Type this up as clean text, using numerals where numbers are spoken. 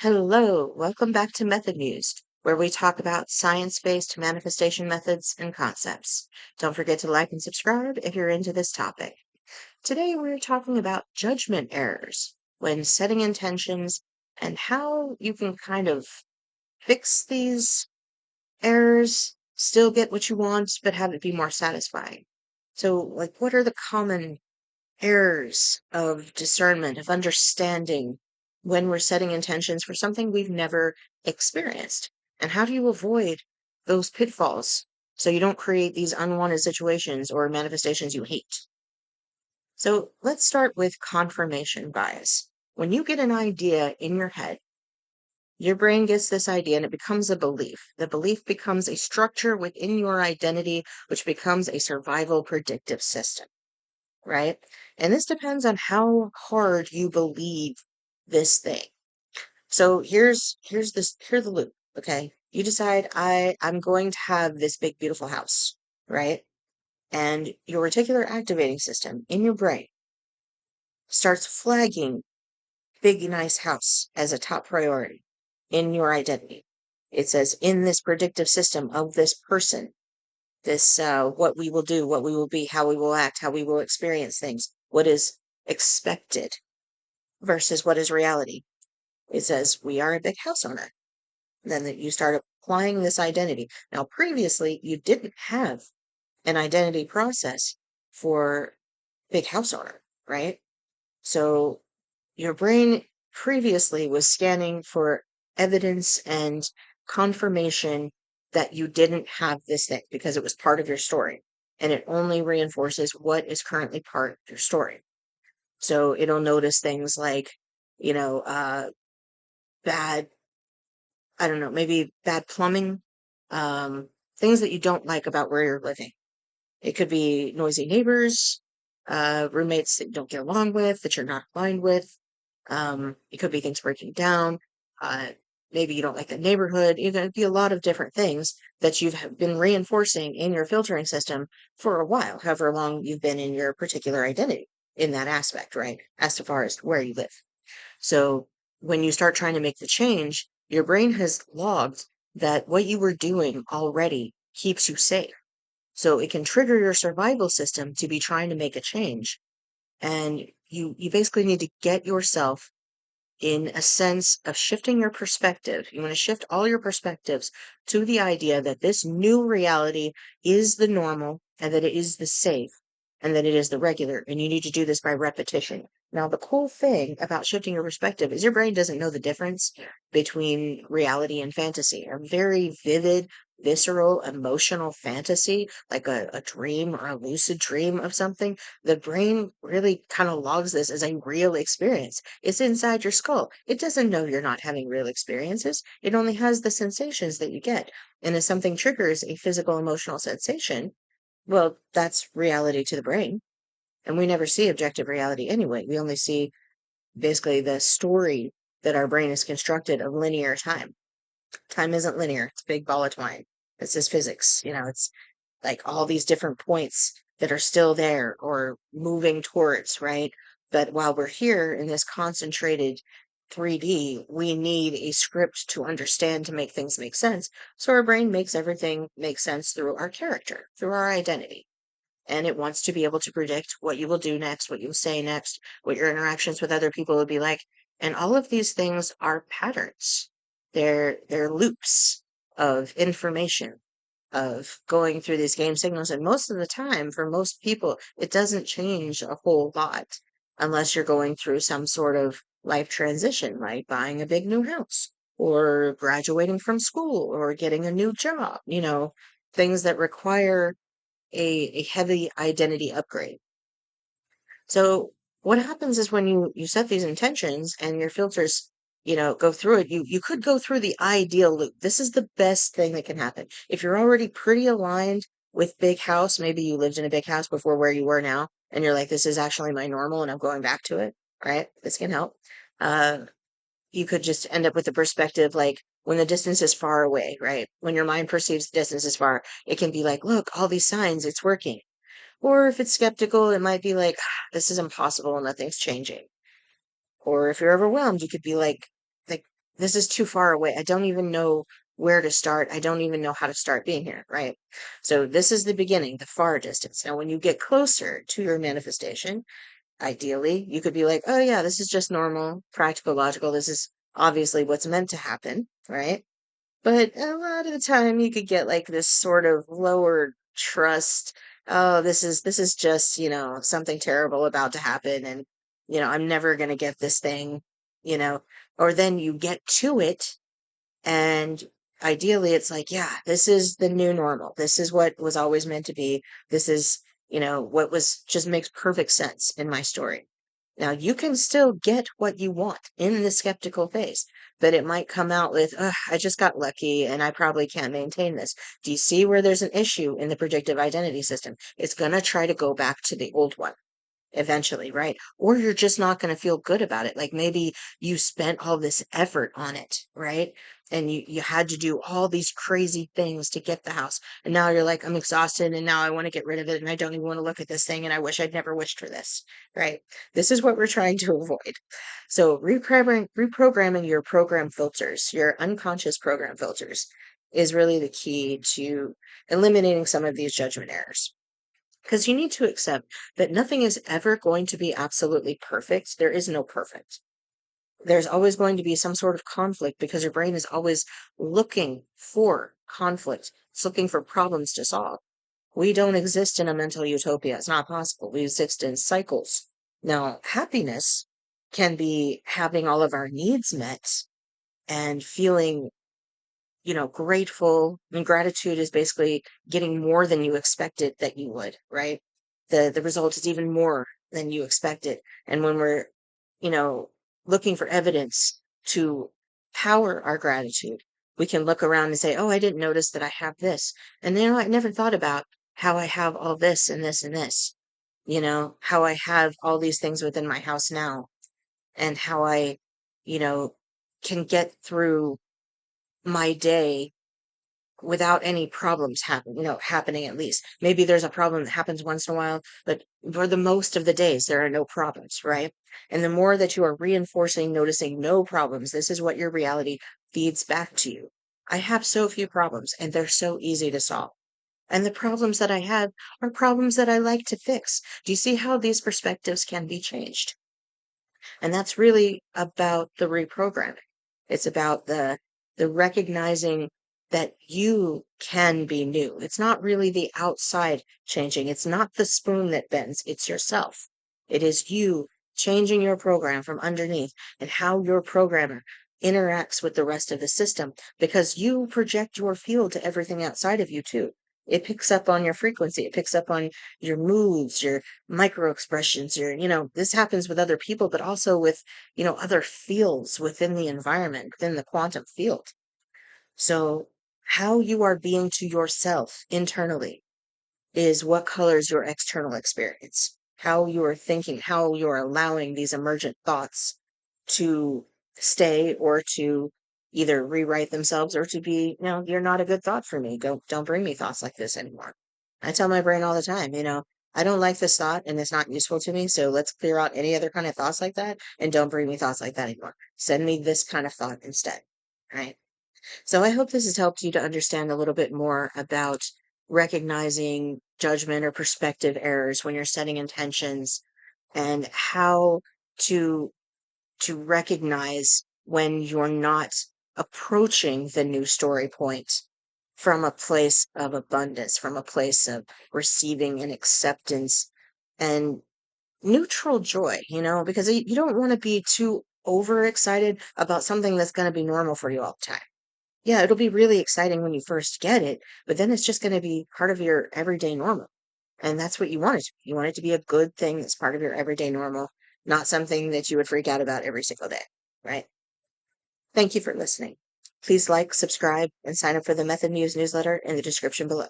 Hello, welcome back to Method Mused, where we talk about science-based manifestation methods and concepts. Don't forget to like and subscribe if you're into this topic. Today we're talking about judgment errors when setting intentions and how you can kind of fix these errors, still get what you want, but have it be more satisfying. So, what are the common errors of discernment, of understanding when we're setting intentions for something we've never experienced? And how do you avoid those pitfalls so you don't create these unwanted situations or manifestations you hate? So let's start with confirmation bias. When you get an idea in your head, your brain gets this idea and it becomes a belief. The belief becomes a structure within your identity, which becomes a survival predictive system, right? And this depends on how hard you believe this thing. So here's the loop, okay? You decide I'm going to have this big beautiful house, right? And your reticular activating system in your brain starts flagging big nice house as a top priority in your identity. It says in this predictive system of this person, this what we will do, what we will be, how we will act, how we will experience things, what is expected versus what is reality. It says we are a big house owner. Then that you start applying this identity. Now, previously, you didn't have an identity process for big house owner, right? So your brain previously was scanning for evidence and confirmation that you didn't have this thing because it was part of your story. And it only reinforces what is currently part of your story. So it'll notice things like, you know, bad, I don't know, maybe bad plumbing, um, things that you don't like about where you're living. It could be noisy neighbors, roommates that you don't get along with, that you're not aligned with. It could be things breaking down. Uh, Maybe you don't like the neighborhood. It could be a lot of different things that you've been reinforcing in your filtering system for a while, however long you've been in your particular identity in that aspect, right? As far as where you live. So when you start trying to make the change, your brain has logged that what you were doing already keeps you safe. So it can trigger your survival system to be trying to make a change. And you basically need to get yourself in a sense of shifting your perspective. You want to shift all your perspectives to the idea that this new reality is the normal and that it is the safe and that it is the regular. And you need to do this by repetition. Now, the cool thing about shifting your perspective is your brain doesn't know the difference between reality and fantasy. A very vivid, visceral, emotional fantasy, like a dream or a lucid dream of something, the brain really kind of logs this as a real experience. It's inside your skull. It doesn't know you're not having real experiences. It only has the sensations that you get. And if something triggers a physical emotional sensation, well, that's reality to the brain. And we never see objective reality anyway. We only see basically the story that our brain has constructed of linear time. Time isn't linear, it's a big ball of twine. It's just physics. It's like all these different points that are still there or moving towards, right? But while we're here in this concentrated 3D, we need a script to understand to make things make sense. So our brain makes everything make sense through our character, through our identity. And it wants to be able to predict what you will do next, what you'll say next, what your interactions with other people will be like. And all of these things are patterns. They're loops of information of going through these game signals. And most of the time, for most people, it doesn't change a whole lot unless you're going through some sort of life transition, like buying a big new house or graduating from school or getting a new job, things that require a heavy identity upgrade. So what happens is when you set these intentions and your filters, go through it, you could go through the ideal loop. This is the best thing that can happen. If you're already pretty aligned with big house, maybe you lived in a big house before where you were now, and you're like, this is actually my normal and I'm going back to it, right? This can help. Uh, you could just end up with a perspective like when the distance is far away, right? When your mind perceives the distance is far, it can be like, look, all these signs, it's working. Or if it's skeptical, it might be like, this is impossible and nothing's changing. Or if you're overwhelmed, you could be like this is too far away. I don't even know where to start. I don't even know how to start being here, right? So this is the beginning, the far distance. Now, when you get closer to your manifestation, ideally, you could be like, oh, yeah, this is just normal, practical, logical. This is obviously what's meant to happen, right? But a lot of the time you could get like this sort of lower trust. Oh, this is just, something terrible about to happen and I'm never going to get this thing, you know. Or then you get to it and ideally it's like, yeah, this is the new normal. This is what was always meant to be. This is, what was just makes perfect sense in my story. Now, you can still get what you want in the skeptical phase, but it might come out with, ugh, I just got lucky and I probably can't maintain this. Do you see where there's an issue in the predictive identity system? It's going to try to go back to the old one eventually, right? Or you're just not going to feel good about it. Like maybe you spent all this effort on it, right? And you had to do all these crazy things to get the house. And now you're like, I'm exhausted and now I want to get rid of it and I don't even want to look at this thing and I wish I'd never wished for this, right? This is what we're trying to avoid. So reprogramming your program filters, your unconscious program filters is really the key to eliminating some of these judgment errors. Because you need to accept that nothing is ever going to be absolutely perfect. There is no perfect. There's always going to be some sort of conflict because your brain is always looking for conflict. It's looking for problems to solve. We don't exist in a mental utopia. It's not possible. We exist in cycles. Now, happiness can be having all of our needs met and feeling grateful. I mean, gratitude is basically getting more than you expected that you would, right? The result is even more than you expected. And when we're, you know, looking for evidence to power our gratitude, we can look around and say, oh, I didn't notice that I have this. And I never thought about how I have all this and this and this, how I have all these things within my house now and how I, you know, can get through my day without any problems happening at least. Maybe there's a problem that happens once in a while, but for the most of the days, there are no problems, right? And the more that you are reinforcing, noticing no problems, this is what your reality feeds back to you. I have so few problems, and they're so easy to solve. And the problems that I have are problems that I like to fix. Do you see how these perspectives can be changed? And that's really about the reprogramming. It's about the recognizing that you can be new. It's not really the outside changing. It's not the spoon that bends. It's yourself. It is you changing your program from underneath and how your programmer interacts with the rest of the system because you project your field to everything outside of you too. It picks up on your frequency. It picks up on your moods, your micro expressions, this happens with other people, but also with, other fields within the environment, within the quantum field. So how you are being to yourself internally is what colors your external experience. How you are thinking, how you're allowing these emergent thoughts to stay or to either rewrite themselves or to be, you're not a good thought for me. Don't bring me thoughts like this anymore. I tell my brain all the time, I don't like this thought and it's not useful to me. So let's clear out any other kind of thoughts like that and don't bring me thoughts like that anymore. Send me this kind of thought instead. Right. So I hope this has helped you to understand a little bit more about recognizing judgment or perspective errors when you're setting intentions and how to recognize when you're not approaching the new story point from a place of abundance, from a place of receiving and acceptance and neutral joy, because you don't want to be too overexcited about something that's going to be normal for you all the time. Yeah, it'll be really exciting when you first get it, but then it's just going to be part of your everyday normal. And that's what you want it to be. You want it to be a good thing that's part of your everyday normal, not something that you would freak out about every single day, right? Thank you for listening. Please like, subscribe, and sign up for the Method News newsletter in the description below.